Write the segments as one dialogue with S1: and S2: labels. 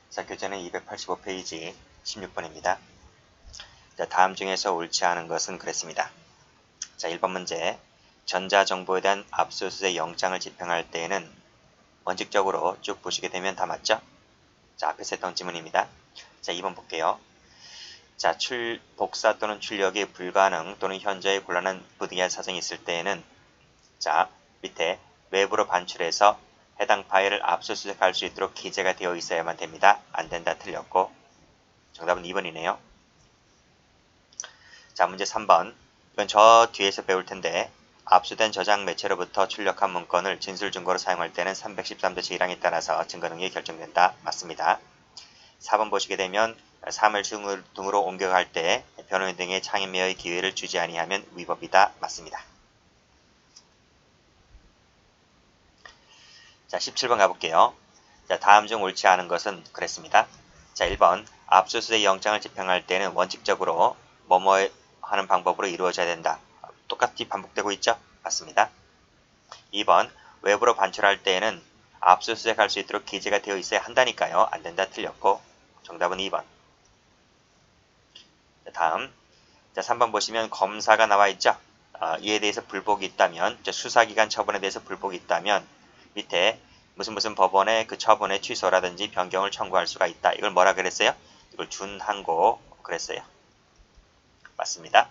S1: 자, 교재는 285페이지 16번입니다. 자, 다음 중에서 옳지 않은 것은 그랬습니다. 자, 1번 문제. 전자정보에 대한 압수수색 영장을 집행할 때에는 원칙적으로 쭉 보시게 되면 다 맞죠? 자, 앞에서 했던 지문입니다. 자, 2번 볼게요. 자, 복사 또는 출력이 불가능 또는 현저히 곤란한 부득이한 사정이 있을 때에는 자, 밑에 외부로 반출해서 해당 파일을 압수수색할 수 있도록 기재가 되어 있어야만 됩니다. 안 된다 틀렸고 정답은 2번이네요. 자, 문제 3번. 이건 저 뒤에서 배울 텐데 압수된 저장 매체로부터 출력한 문건을 진술 증거로 사용할 때는 313조 제1항에 따라서 증거 능력이 결정된다. 맞습니다. 4번 보시게 되면 사물 등으로 옮겨갈 때 변호인 등의 창의매의 기회를 주지 아니하면 위법이다. 맞습니다. 자, 17번 가볼게요. 자, 다음 중 옳지 않은 것은 그랬습니다. 자, 1번. 압수수색 영장을 집행할 때는 원칙적으로 뭐뭐 하는 방법으로 이루어져야 된다. 똑같이 반복되고 있죠? 맞습니다. 2번. 외부로 반출할 때에는 압수수색할 수 있도록 기재가 되어 있어야 한다니까요. 안 된다 틀렸고 정답은 2번. 자, 다음. 자, 3번 보시면 검사가 나와 있죠? 이에 대해서 불복이 있다면, 수사기관 처분에 대해서 불복이 있다면 밑에 무슨 법원의 그 처분의 취소라든지 변경을 청구할 수가 있다. 이걸 뭐라 그랬어요? 이걸 준항고 그랬어요. 맞습니다.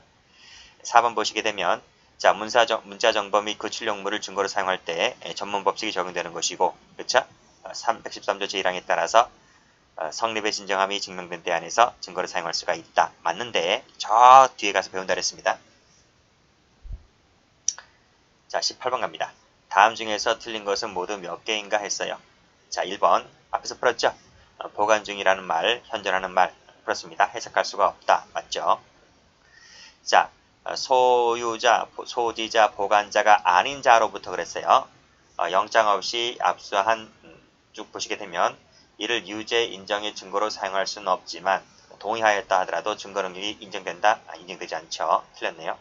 S1: 4번 보시게 되면 자, 문자정보 및 그 출력물을 증거로 사용할 때 전문 법칙이 적용되는 것이고 그렇죠? 313조 제1항에 따라서 성립의 진정함이 증명된 때 안에서 증거를 사용할 수가 있다. 맞는데 저 뒤에 가서 배운다 그랬습니다. 자, 18번 갑니다. 다음 중에서 틀린 것은 모두 몇 개인가 했어요. 자, 1번 앞에서 풀었죠? 보관 중이라는 말, 현존하는 말 풀었습니다. 해석할 수가 없다. 맞죠? 자, 소유자, 소지자, 보관자가 아닌 자로부터 그랬어요. 영장 없이 압수한 쭉 보시게 되면 이를 유죄 인정의 증거로 사용할 수는 없지만 동의하였다 하더라도 증거 능력이 인정된다? 인정되지 않죠. 틀렸네요.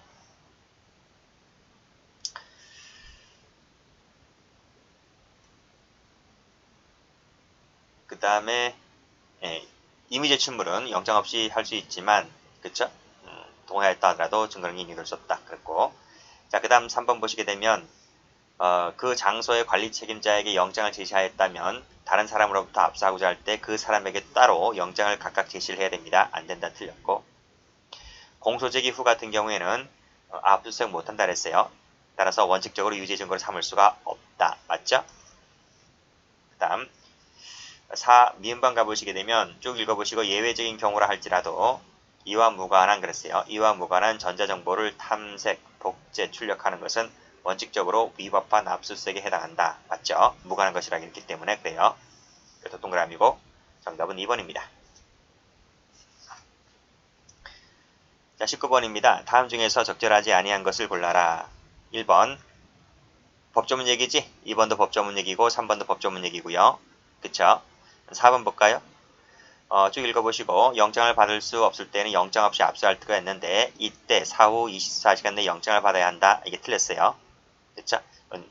S1: 그 다음에 임의 제출물은 영장 없이 할 수 있지만 그쵸? 동의하였다 하더라도 증거 능력이 인정될 수 없다. 그랬고 자, 그 다음 3번 보시게 되면 그 장소의 관리 책임자에게 영장을 제시하였다면 다른 사람으로부터 압수하고자 할 때 그 사람에게 따로 영장을 각각 제시를 해야 됩니다. 안 된다 틀렸고 공소제기 후 같은 경우에는 압수수색 못한다 그랬어요. 따라서 원칙적으로 유죄 증거를 삼을 수가 없다. 맞죠? 그 다음 4. 미음반 가보시게 되면 쭉 읽어보시고 예외적인 경우라 할지라도 이와 무관한 그랬어요. 이와 무관한 전자정보를 탐색, 복제, 출력하는 것은 원칙적으로 위법한 압수수색에 해당한다. 맞죠? 무관한 것이라고 했기 때문에 그래요. 그래서 동그라미고 정답은 2번입니다. 자, 19번입니다. 다음 중에서 적절하지 아니한 것을 골라라. 1번 법조문 얘기지? 2번도 법조문 얘기고 3번도 법조문 얘기고요. 그쵸? 4번 볼까요? 쭉 읽어보시고 영장을 받을 수 없을 때는 영장 없이 압수할 때가 있는데 이때 사후 24시간 내에 영장을 받아야 한다. 이게 틀렸어요. 그쵸?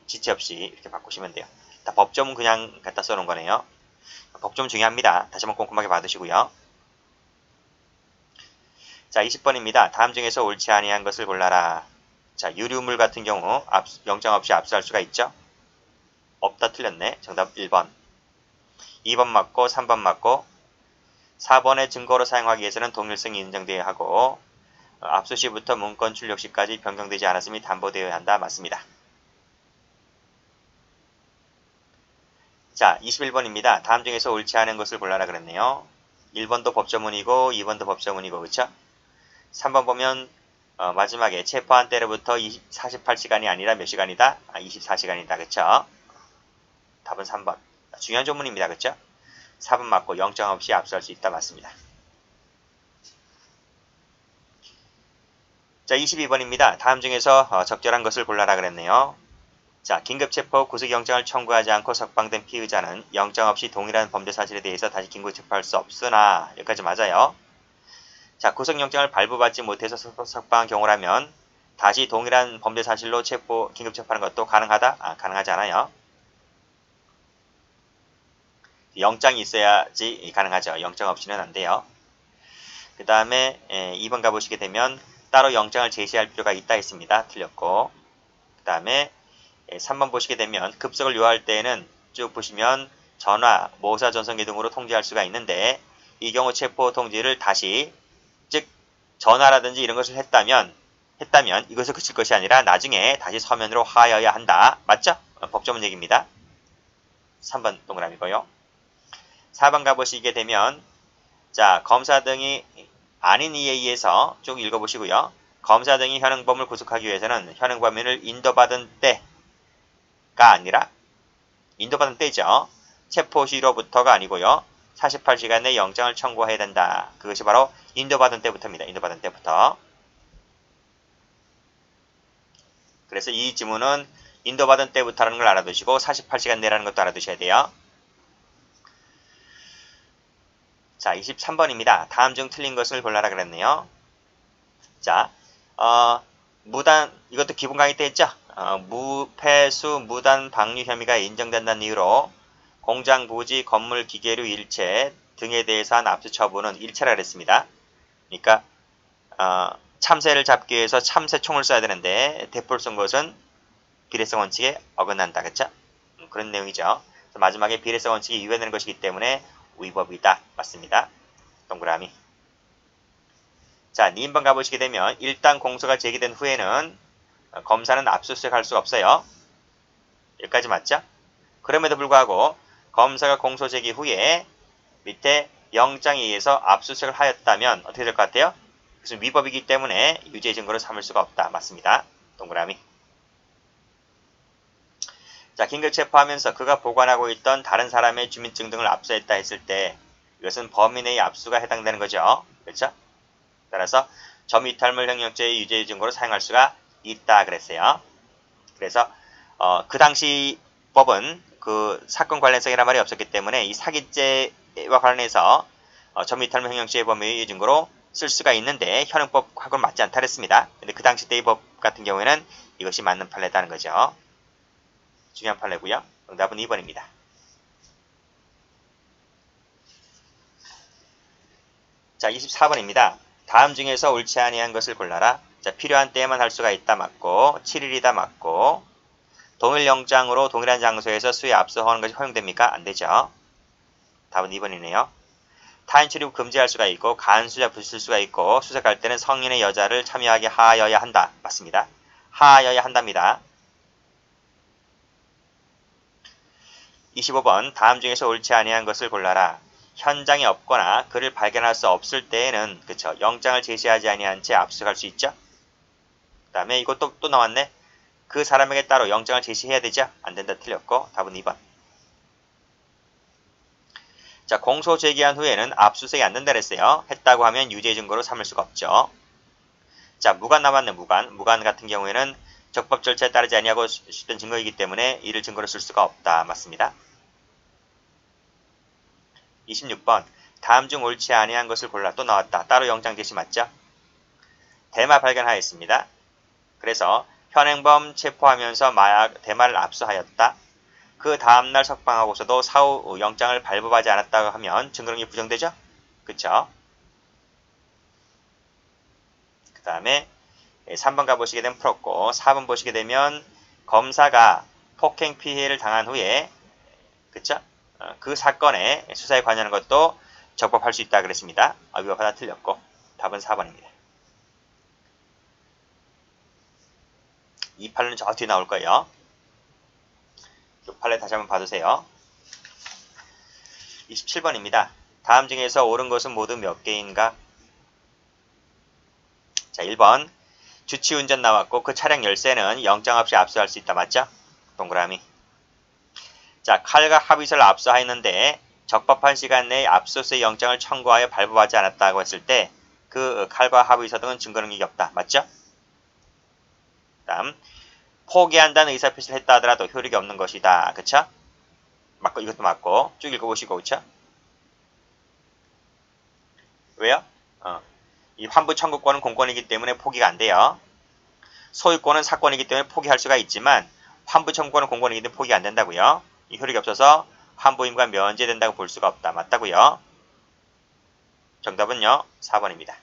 S1: 지체 없이 이렇게 바꾸시면 돼요. 다 법조문 그냥 갖다 써놓은 거네요. 법조문 중요합니다. 다시 한번 꼼꼼하게 받으시고요. 자, 20번입니다. 다음 중에서 옳지 아니한 것을 골라라. 자, 유류물 같은 경우 영장 없이 압수할 수가 있죠? 없다 틀렸네. 정답 1번. 2번 맞고 3번 맞고 4번의 증거로 사용하기 위해서는 동일성이 인정되어야 하고 압수 시부터 문건 출력 시까지 변경되지 않았음이 담보되어야 한다. 맞습니다. 자, 21번입니다. 다음 중에서 옳지 않은 것을 골라라 그랬네요. 1번도 법조문이고 2번도 법조문이고 그쵸? 3번 보면 마지막에 체포한 때로부터 48시간이 아니라 몇 시간이다? 24시간이다. 그쵸? 답은 3번. 중요한 조문입니다. 그쵸? 4번 맞고 영장 없이 압수할 수 있다. 맞습니다. 자, 22번입니다. 다음 중에서 적절한 것을 골라라 그랬네요. 자, 긴급체포 구속영장을 청구하지 않고 석방된 피의자는 영장 없이 동일한 범죄 사실에 대해서 다시 긴급체포할 수 없으나 여기까지 맞아요. 자, 구속영장을 발부받지 못해서 석방한 경우라면 다시 동일한 범죄 사실로 긴급체포하는 것도 가능하다? 가능하지 않아요. 영장이 있어야지 가능하죠. 영장 없이는 안 돼요. 그 다음에 2번 가보시게 되면 따로 영장을 제시할 필요가 있다 했습니다. 틀렸고, 그 다음에 3번 보시게 되면 급속을 요할 때에는 쭉 보시면 전화, 모사, 전송기 등으로 통지할 수가 있는데 이 경우 체포 통지를 다시, 즉 전화라든지 이런 것을 했다면 이것을 그칠 것이 아니라 나중에 다시 서면으로 하여야 한다. 맞죠? 법조문 얘기입니다. 3번 동그라미고요. 4번 가보시게 되면 자, 검사 등이 아닌 이에 의해서 쭉 읽어보시고요. 검사 등이 현행범을 구속하기 위해서는 현행범인을 인도받은 때가 아니라 인도받은 때죠. 체포 시로부터가 아니고요. 48시간 내 영장을 청구해야 된다. 그것이 바로 인도받은 때부터입니다. 인도받은 때부터. 그래서 이 지문은 인도받은 때부터라는 걸 알아두시고 48시간 내라는 것도 알아두셔야 돼요. 자, 23번입니다. 다음 중 틀린 것을 골라라 그랬네요. 자, 무단, 이것도 기본 강의 때 했죠? 무패수, 무단 방류 혐의가 인정된다는 이유로 공장, 부지, 건물, 기계류, 일체 등에 대해서 한 압수 처분은 일체라 그랬습니다. 그러니까 참새를 잡기 위해서 참새총을 쏴야 되는데 대포를 쏜 것은 비례성 원칙에 어긋난다. 그쵸? 그런 내용이죠. 마지막에 비례성 원칙이 위반되는 것이기 때문에 위법이다. 맞습니다. 동그라미. 자, 2번 가보시게 되면 일단 공소가 제기된 후에는 검사는 압수수색할 수가 없어요. 여기까지 맞죠? 그럼에도 불구하고 검사가 공소 제기 후에 밑에 영장에 의해서 압수수색을 하였다면 어떻게 될 것 같아요? 그것은 위법이기 때문에 유죄 증거로 삼을 수가 없다. 맞습니다. 동그라미. 자, 긴급 체포하면서 그가 보관하고 있던 다른 사람의 주민증 등을 압수했다 했을 때 이것은 범인의 압수가 해당되는 거죠. 그렇죠? 따라서 점이탈물 형량죄의 유죄 증거로 사용할 수가 있다 그랬어요. 그래서 그 당시 법은 그 사건 관련성이란 말이 없었기 때문에 이 사기죄와 관련해서 점이탈물 형량죄의 범위의 증거로 쓸 수가 있는데 현행법하고는 맞지 않다 그랬습니다. 근데 그 당시 때의 법 같은 경우에는 이것이 맞는 판례다는 거죠. 중요한 판례고요. 정답은 2번입니다. 자, 24번입니다. 다음 중에서 옳지 아니한 것을 골라라. 자, 필요한 때에만 할 수가 있다 맞고 7일이다 맞고 동일 영장으로 동일한 장소에서 수에 압수하는 것이 허용됩니까? 안 되죠. 답은 2번이네요. 타인 출입 금지할 수가 있고 간수자 부실 수가 있고 수색할 때는 성인의 여자를 참여하게 하여야 한다. 맞습니다. 하여야 한답니다. 25번 다음 중에서 옳지 아니한 것을 골라라. 현장에 없거나 그를 발견할 수 없을 때에는 그쵸 영장을 제시하지 아니한 채 압수할 수 있죠. 그 다음에 이것도 또 나왔네. 그 사람에게 따로 영장을 제시해야 되죠. 안 된다. 틀렸고 답은 2번. 자, 공소 제기한 후에는 압수수색이 안 된다 그랬어요. 했다고 하면 유죄 증거로 삼을 수가 없죠. 자, 무관 남았네. 무관 같은 경우에는 적법 절차에 따르지 아니하고 수된 증거이기 때문에 이를 증거로 쓸 수가 없다. 맞습니다. 26번 다음 중 옳지 아니한 것을 골라. 또 나왔다. 따로 영장 제시 맞죠? 대마 발견하였습니다. 그래서 현행범 체포하면서 대마를 압수하였다. 그 다음날 석방하고서도 사후 영장을 발부하지 않았다고 하면 증거능력이 부정되죠? 그쵸? 그 다음에 3번 가보시게 되면 풀었고 4번 보시게 되면 검사가 폭행 피해를 당한 후에 그쵸? 그 사건에 수사에 관여하는 것도 적법할 수 있다 그랬습니다. 위법하다 틀렸고 답은 4번입니다. 이 판례는 저 뒤에 나올 거예요. 이 판례 다시 한번 봐주세요. 27번입니다. 다음 중에서 옳은 것은 모두 몇 개인가? 자, 1번 주치운전 나왔고 그 차량 열쇠는 영장 없이 압수할 수 있다. 맞죠? 동그라미. 자, 칼과 합의서를 압수하였는데 적법한 시간 내에 압수수색 영장을 청구하여 발부하지 않았다고 했을 때 그 칼과 합의서 등은 증거능력이 없다. 맞죠? 다음 포기한다는 의사표시를 했다 하더라도 효력이 없는 것이다. 그쵸? 맞고 이것도 맞고 쭉 읽어보시고 그쵸? 왜요? 이 환부 청구권은 공권이기 때문에 포기가 안 돼요. 소유권은 사권이기 때문에 포기할 수가 있지만 환부 청구권은 공권이기 때문에 포기가 안 된다고요. 이 효력이 없어서 환부임과 면제된다고 볼 수가 없다. 맞다고요? 정답은요. 4번입니다.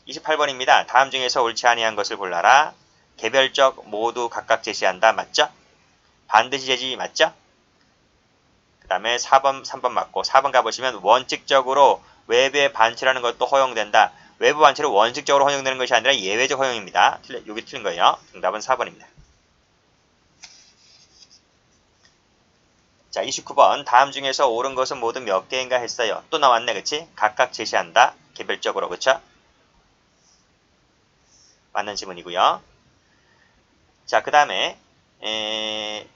S1: 28번입니다. 다음 중에서 옳지 아니한 것을 골라라. 개별적 모두 각각 제시한다. 맞죠? 반드시 제시 맞죠? 그 다음에 4번, 3번 맞고 4번 가보시면 원칙적으로 외부의 반출하는 것도 허용된다. 외부 반출은 원칙적으로 허용되는 것이 아니라 예외적 허용입니다. 여기 틀린 거예요. 정답은 4번입니다. 자, 29번. 다음 중에서 옳은 것은 모두 몇 개인가 했어요. 또 나왔네, 그치? 각각 제시한다. 개별적으로, 그쵸? 맞는 지문이고요. 자, 그 다음에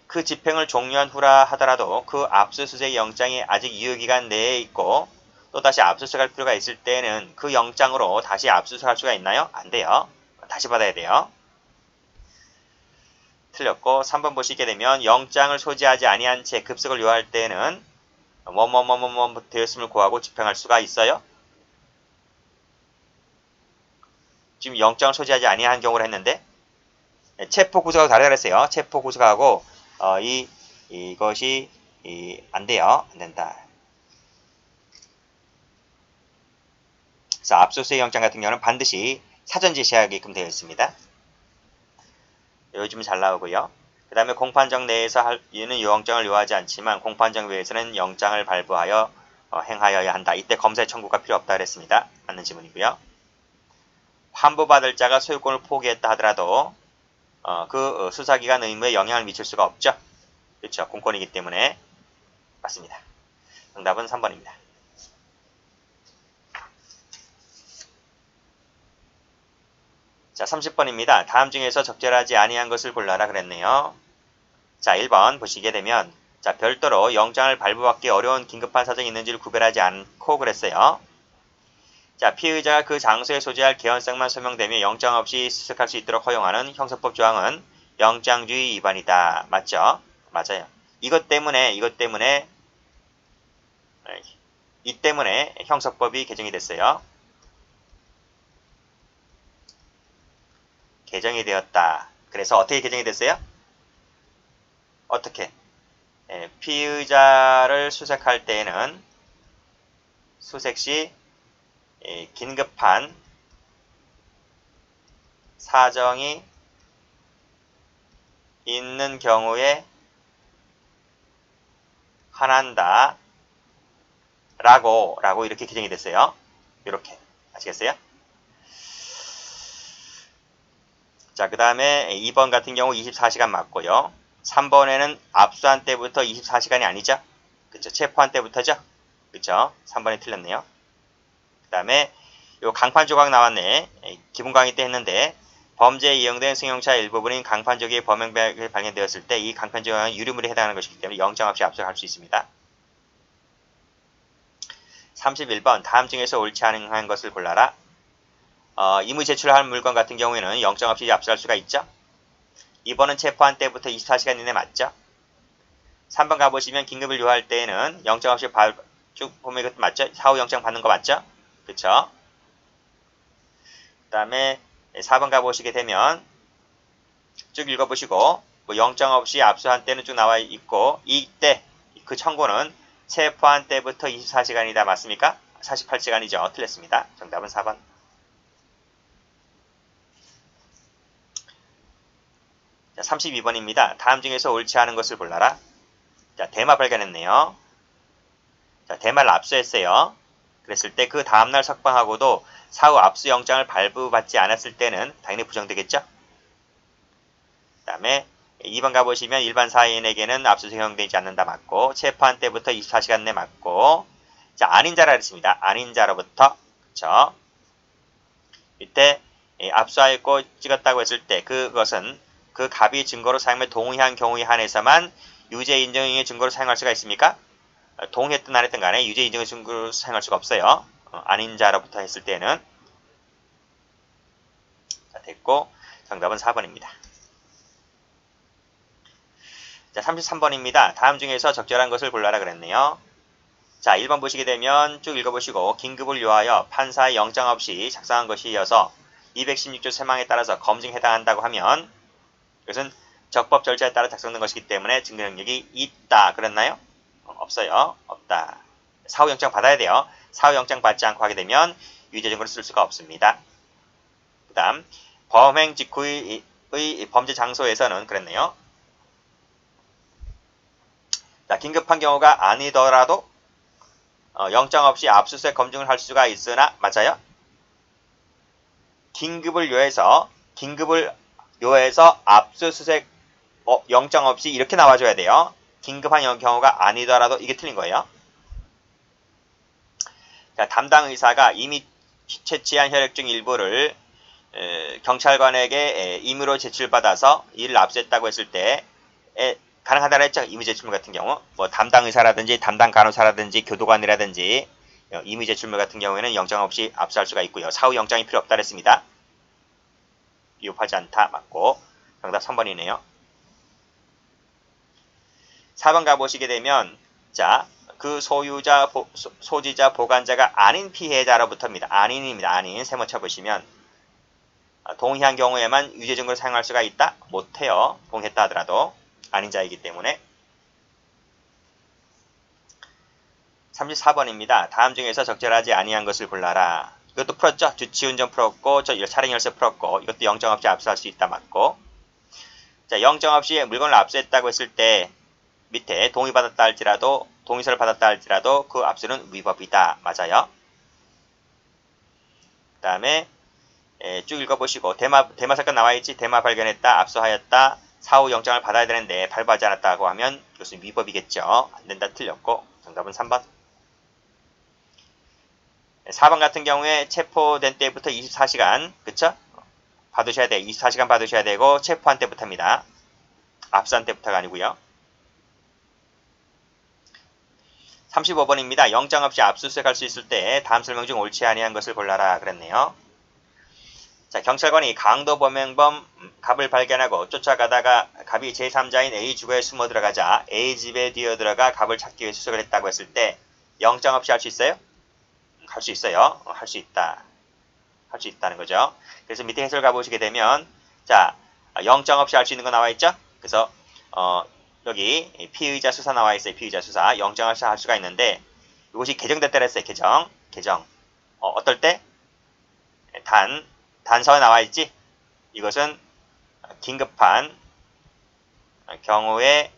S1: 그 집행을 종료한 후라 하더라도 그 압수수색 영장이 아직 유효기간 내에 있고 또다시 압수수색할 필요가 있을 때는 그 영장으로 다시 압수수색할 수가 있나요? 안 돼요. 다시 받아야 돼요. 틀렸고 3번 보시게 되면 영장을 소지하지 아니한 채 급습을 요할 때는 뭐뭐뭐뭐뭐 되었음을 고하고 집행할 수가 있어요. 지금 영장을 소지하지 아니한 경우를 했는데 체포 구속하고 다르다 그랬어요. 체포 구속하고 이것이 안 돼요. 안 된다. 그래서 압수수색 영장 같은 경우는 반드시 사전 제시하게끔 되어 있습니다. 요즘 잘 나오고요. 그 다음에 공판정 내에서 이는 영장을 요하지 않지만 공판정 외에서는 영장을 발부하여 행하여야 한다. 이때 검사의 청구가 필요 없다 그랬습니다. 맞는 지문이고요. 환부받을 자가 소유권을 포기했다 하더라도 그 수사기관 의무에 영향을 미칠 수가 없죠. 그렇죠. 공권이기 때문에 맞습니다. 정답은 3번입니다. 자, 30번입니다. 다음 중에서 적절하지 아니한 것을 골라라 그랬네요. 자, 1번 보시게 되면 자, 별도로 영장을 발부받기 어려운 긴급한 사정이 있는지를 구별하지 않고 그랬어요. 자, 피의자가 그 장소에 소지할 개연성만 설명되며 영장 없이 수색할 수 있도록 허용하는 형사법 조항은 영장주의 위반이다. 맞죠? 맞아요. 이 때문에 형사법이 개정이 됐어요. 개정이 되었다. 그래서 어떻게 개정이 됐어요? 어떻게? 피의자를 수색할 때에는 수색 시 긴급한 사정이 있는 경우에 한한다. 라고 이렇게 개정이 됐어요. 이렇게. 아시겠어요? 자, 그 다음에 2번 같은 경우 24시간 맞고요. 3번에는 압수한 때부터 24시간이 아니죠? 그쵸? 체포한 때부터죠? 그쵸? 3번이 틀렸네요. 그 다음에 요 강판 조각 나왔네. 기본 강의 때 했는데 범죄에 이용된 승용차 일부분인 강판 조각이 범행백이 발견되었을 때 이 강판 조각은 유류물에 해당하는 것이기 때문에 영장 없이 압수할 수 있습니다. 31번 다음 중에서 옳지 않은 것을 골라라. 임의 제출할 물건 같은 경우에는 영장 없이 압수할 수가 있죠. 2번은 체포한 때부터 24시간 이내 맞죠. 3번 가보시면 긴급을 요할 때에는 영장 없이 쭉 보면 이것도 맞죠. 사후 영장 받는 거 맞죠. 그쵸. 그 다음에 4번 가보시게 되면 쭉 읽어보시고 뭐 영장 없이 압수한 때는 쭉 나와 있고 이때 그 청구는 체포한 때부터 24시간이다. 맞습니까? 48시간이죠. 틀렸습니다. 정답은 4번. 자, 32번입니다. 다음 중에서 옳지 않은 것을 골라라. 자, 대마 발견했네요. 자, 대마를 압수했어요. 그랬을 때 그 다음날 석방하고도 사후 압수영장을 발부받지 않았을 때는 당연히 부정되겠죠. 그 다음에 2번 가보시면 일반 사인에게는 압수수색 허용되지 않는다 맞고 체포한 때부터 24시간 내 맞고 자, 아닌자라 했습니다. 아닌자로부터 그쵸. 이때 압수하였고 찍었다고 했을 때 그것은 그 갑이 증거로 사용에 동의한 경우에 한해서만 유죄 인정의 증거로 사용할 수가 있습니까? 동의했든 안 했든 간에 유죄 인정의 증거로 사용할 수가 없어요. 아닌 자로부터 했을 때는 자, 됐고 정답은 4번입니다. 자, 33번입니다. 다음 중에서 적절한 것을 골라라 그랬네요. 자, 1번 보시게 되면 쭉 읽어보시고 긴급을 요하여 판사의 영장 없이 작성한 것이어서 216조 세망에 따라서 검증에 해당한다고 하면 이것은 적법 절차에 따라 작성된 것이기 때문에 증거 능력이 있다. 그랬나요? 없어요. 없다. 사후영장 받아야 돼요. 사후영장 받지 않고 하게 되면 유죄 증거를 쓸 수가 없습니다. 그 다음 범행 직후의 범죄 장소에서는 그랬네요. 자, 긴급한 경우가 아니더라도 영장 없이 압수수색 검증을 할 수가 있으나 맞아요? 긴급을 요해서 압수수색 영장 없이 이렇게 나와줘야 돼요. 긴급한 경우가 아니더라도 이게 틀린 거예요. 자, 담당 의사가 이미 채취한 혈액 중 일부를 경찰관에게 임의로 제출받아서 이를 압수했다고 했을 때 가능하다고 했죠. 임의 제출물 같은 경우 뭐 담당 의사라든지 담당 간호사라든지 교도관이라든지 임의 제출물 같은 경우에는 영장 없이 압수할 수가 있고요. 사후 영장이 필요 없다 그랬습니다. 위협하지 않다 맞고 정답 3번이네요. 4번 가보시게 되면 자, 그 소유자, 소지자, 보관자가 아닌 피해자로부터입니다. 아닌입니다. 아닌. 세모 쳐보시면 동의한 경우에만 유죄 증거를 사용할 수가 있다? 못해요. 동의했다 하더라도 아닌 자이기 때문에. 34번입니다. 다음 중에서 적절하지 아니한 것을 골라라. 이것도 풀었죠? 주치운전 풀었고 저 차량 열쇠 풀었고 이것도 영장 없이 압수할 수 있다 맞고. 자, 영장 없이 물건을 압수했다고 했을 때 밑에 동의받았다 할지라도 동의서를 받았다 할지라도 그 압수는 위법이다. 맞아요. 그 다음에 쭉 읽어보시고 대마 사건 나와있지. 대마 발견했다. 압수하였다. 사후 영장을 받아야 되는데 발부하지 않았다고 하면 이것은 위법이겠죠. 안된다. 틀렸고 정답은 3번. 4번 같은 경우에 체포된 때부터 24시간 그쵸? 받으셔야 돼요. 24시간 받으셔야 되고 체포한 때부터입니다. 압수한 때부터가 아니고요. 35번입니다. 영장 없이 압수수색할 수 있을 때 다음 설명 중 옳지 아니한 것을 골라라 그랬네요. 자, 경찰관이 강도 범행범 갑을 발견하고 쫓아가다가 갑이 제3자인 A 주거에 숨어 들어가자 A 집에 뛰어들어가 갑을 찾기 위해 수색을 했다고 했을 때 영장 없이 할 수 있어요? 할 수 있어요. 할 수 있다. 할 수 있다는 거죠. 그래서 밑에 해설 가보시게 되면 자, 영장 없이 할 수 있는 거 나와 있죠? 그래서 여기 피의자 수사 나와 있어요. 피의자 수사. 영장 없이 할 수가 있는데 이것이 개정됐다 그랬어요. 개정. 어떨 때? 단서에 나와 있지? 이것은 긴급한 경우에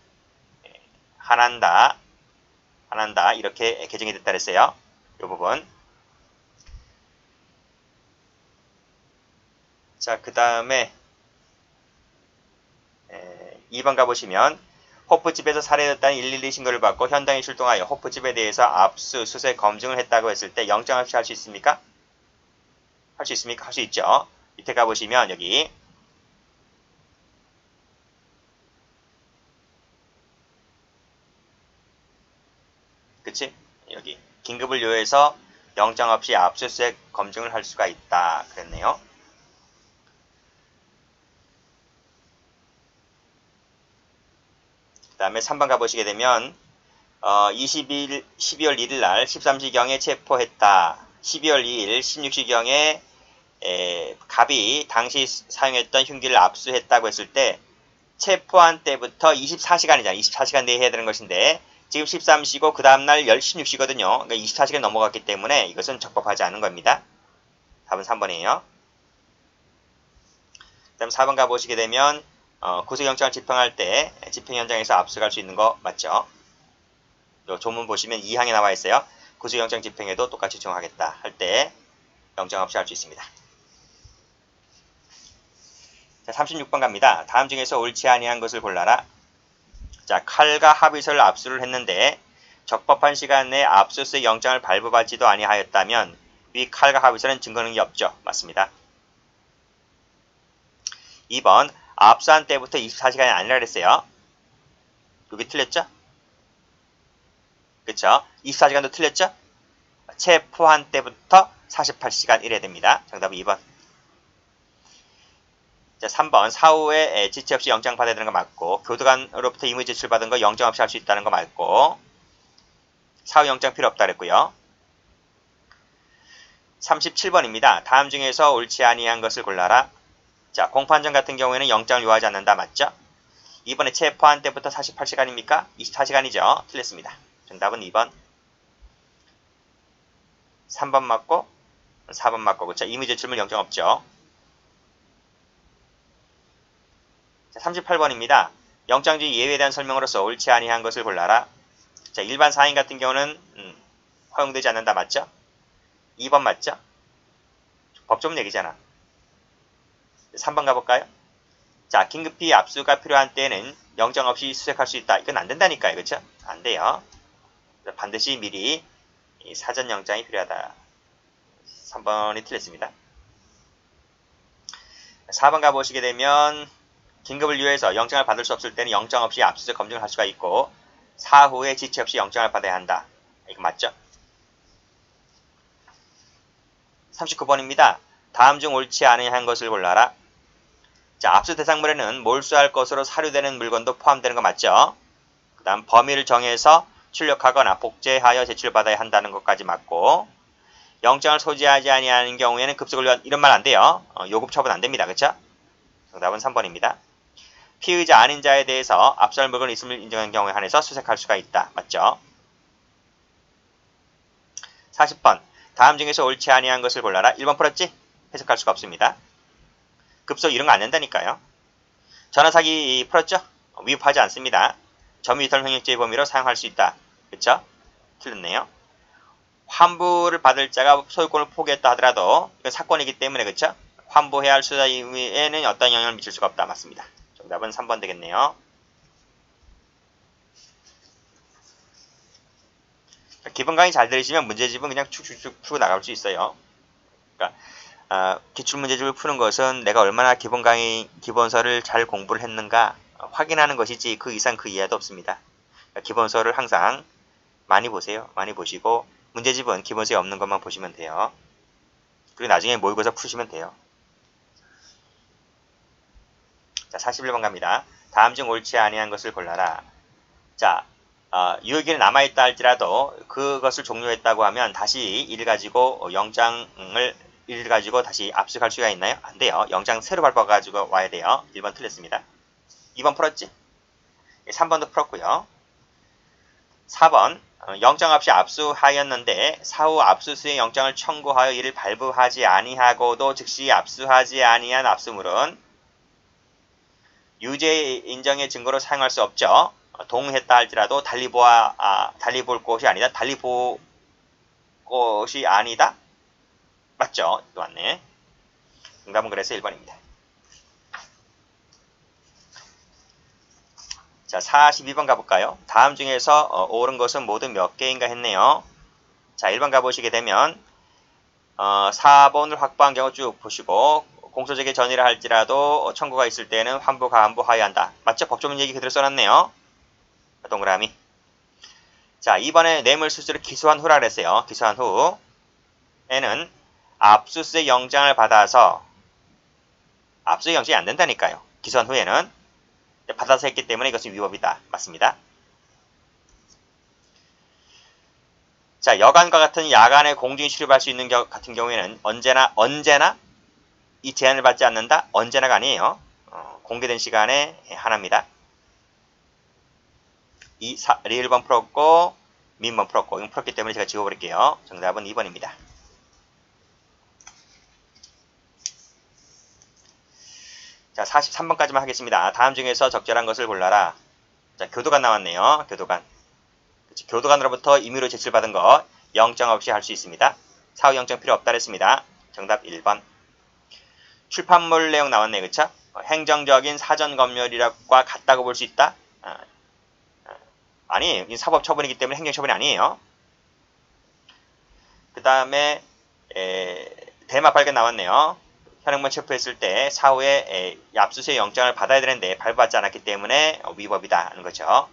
S1: 한한다 이렇게 개정이 됐다 그랬어요. 이 부분. 자, 그 다음에 2번 가보시면 호프집에서 살해됐다는 112 신고를 받고 현장에 출동하여 호프집에 대해서 압수수색 검증을 했다고 했을 때 영장 없이 할 수 있습니까? 할 수 있습니까? 할 수 있죠. 밑에 가보시면 여기 그치? 여기 긴급을 요해서 영장 없이 압수수색 검증을 할 수가 있다 그랬네요. 그 다음에 3번 가보시게 되면 12월 1일 날 13시경에 체포했다. 12월 2일 16시경에 갑이 당시 사용했던 흉기를 압수했다고 했을 때 체포한 때부터 24시간이잖아. 24시간 내에 해야 되는 것인데 지금 13시고 그 다음날 16시거든요. 그러니까 24시간 넘어갔기 때문에 이것은 적법하지 않은 겁니다. 답은 3번이에요. 그 다음 4번 가보시게 되면 구속영장을 집행할 때 집행 현장에서 압수할 수 있는 거 맞죠? 요 조문 보시면 2항에 나와 있어요. 구속영장 집행에도 똑같이 적용하겠다 할 때 영장 없이 할 수 있습니다. 자, 36번 갑니다. 다음 중에서 옳지 아니한 것을 골라라. 자, 칼과 합의서를 압수를 했는데 적법한 시간 내에 압수수색 영장을 발부받지도 아니하였다면 위 칼과 합의서는 증거능력이 없죠. 맞습니다. 2번 압수한 때부터 24시간이 아니라 그랬어요. 여기 틀렸죠? 그쵸? 24시간도 틀렸죠? 체포한 때부터 48시간 이래야 됩니다. 정답은 2번. 자, 3번 사후에 지체 없이 영장 받아야 되는 거 맞고 교도관으로부터 임의 제출 받은 거 영장 없이 할 수 있다는 거 맞고 사후 영장 필요 없다 그랬고요. 37번입니다. 다음 중에서 옳지 아니한 것을 골라라. 자, 공판장 같은 경우에는 영장을 요하지 않는다 맞죠? 이번에 체포한 때부터 48시간입니까? 24시간이죠. 틀렸습니다. 정답은 2번. 3번 맞고 4번 맞고 그쵸? 이미지 질문 영장 없죠. 자, 38번입니다. 영장주의 예외에 대한 설명으로서 옳지 아니한 것을 골라라. 자, 일반 사인 같은 경우는 허용되지 않는다 맞죠? 2번 맞죠? 법조문 얘기잖아. 3번 가볼까요? 자, 긴급히 압수가 필요한 때에는 영장 없이 수색할 수 있다. 이건 안 된다니까요. 그쵸? 안 돼요. 반드시 미리 사전 영장이 필요하다. 3번이 틀렸습니다. 4번 가보시게 되면 긴급을 이유해서 영장을 받을 수 없을 때는 영장 없이 압수수색 검증을 할 수가 있고 사후에 지체 없이 영장을 받아야 한다. 이거 맞죠? 39번입니다. 다음 중 옳지 않은 것을 골라라. 자, 압수 대상물에는 몰수할 것으로 사료되는 물건도 포함되는 거 맞죠? 그 다음 범위를 정해서 출력하거나 복제하여 제출받아야 한다는 것까지 맞고 영장을 소지하지 아니하는 경우에는 급속을 이런 말 안 돼요. 요급 처분 안 됩니다. 그쵸? 정답은 3번입니다. 피의자 아닌 자에 대해서 압수할 물건이 있음을 인정한 경우에 한해서 수색할 수가 있다. 맞죠? 40번. 다음 중에서 옳지 아니한 것을 골라라. 1번 풀었지? 해석할 수가 없습니다. 급속 이런 거 안 된다니까요. 전화사기 풀었죠? 위법하지 않습니다. 점유이탈 횡령죄의 범위로 사용할 수 있다. 그쵸? 틀렸네요. 환부를 받을 자가 소유권을 포기했다 하더라도 이건 사건이기 때문에 그쵸? 환부해야 할 수사에는 어떤 영향을 미칠 수가 없다. 맞습니다. 정답은 3번 되겠네요. 기본 강의 잘 들으시면 문제집은 그냥 축축축 풀고 나갈 수 있어요. 그러니까 기출문제집을 푸는 것은 내가 얼마나 기본 강의 기본서를 잘 공부를 했는가 확인하는 것이지 그 이상 그 이하도 없습니다. 그러니까 기본서를 항상 많이 보세요. 많이 보시고 문제집은 기본서에 없는 것만 보시면 돼요. 그리고 나중에 모의고사 푸시면 돼요. 자, 41번 갑니다. 다음 중 옳지 아니한 것을 골라라. 자, 유효기간이 남아있다 할지라도 그것을 종료했다고 하면 다시 이를 가지고 이를 가지고 다시 압수할 수가 있나요? 안 돼요. 영장 새로 발부가지고 와야 돼요. 1번 틀렸습니다. 2번 풀었지? 3번도 풀었고요. 4번 영장 없이 압수하였는데 사후 압수수색 영장을 청구하여 이를 발부하지 아니하고도 즉시 압수하지 아니한 압수물은 유죄 인정의 증거로 사용할 수 없죠. 동의했다 할지라도 달리 볼 것이 아니다. 달리 볼 것이 아니다. 맞죠? 또 맞네. 정답은 그래서 1번입니다. 자, 42번 가볼까요? 다음 중에서 옳은 것은 모두 몇 개인가 했네요. 자, 1번 가보시게 되면 4번을 확보한 경우 쭉 보시고 공소제기 전이라 할지라도 청구가 있을 때는 환부, 가환부 하여야 한다. 맞죠? 법조문 얘기 그대로 써놨네요. 동그라미. 자, 이번에 뇌물수수를 기소한 후라 그랬어요. 기소한 후에는 압수수색 영장을 받아서 압수수색 영장이 안 된다니까요. 기소한 후에는 받아서 했기 때문에 이것은 위법이다. 맞습니다. 자, 여간과 같은 야간에 공중에 출입할 수 있는 같은 경우에는 언제나 이 제한을 받지 않는다? 언제나가 아니에요. 공개된 시간에 하나입니다. 1번 풀었고 민번 풀었고 이건 풀었기 때문에 제가 지워버릴게요. 정답은 2번입니다. 자, 43번까지만 하겠습니다. 다음 중에서 적절한 것을 골라라. 자, 교도관 나왔네요. 교도관. 그치, 교도관으로부터 임의로 제출받은 것 영장 없이 할 수 있습니다. 사후 영장 필요 없다 그랬습니다. 정답 1번. 출판물 내용 나왔네. 그쵸? 행정적인 사전 검열과 같다고 볼 수 있다? 아니에요. 이 사법 처분이기 때문에 행정 처분이 아니에요. 그 다음에 대마 발견 나왔네요. 현행범 체포했을 때 사후에 압수수색 영장을 받아야 되는데 발부받지 않았기 때문에 위법이다 하는 거죠.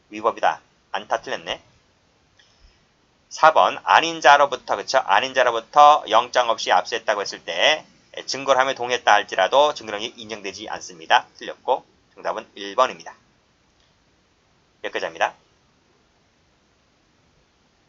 S1: 위법이다. 안타 틀렸네. 4번 아닌 자로부터 그쵸? 아닌 자로부터 영장 없이 압수했다고 했을 때 증거를 하며 동의했다 할지라도 증거력이 인정되지 않습니다. 틀렸고 정답은 1번입니다. 여기까지입니다.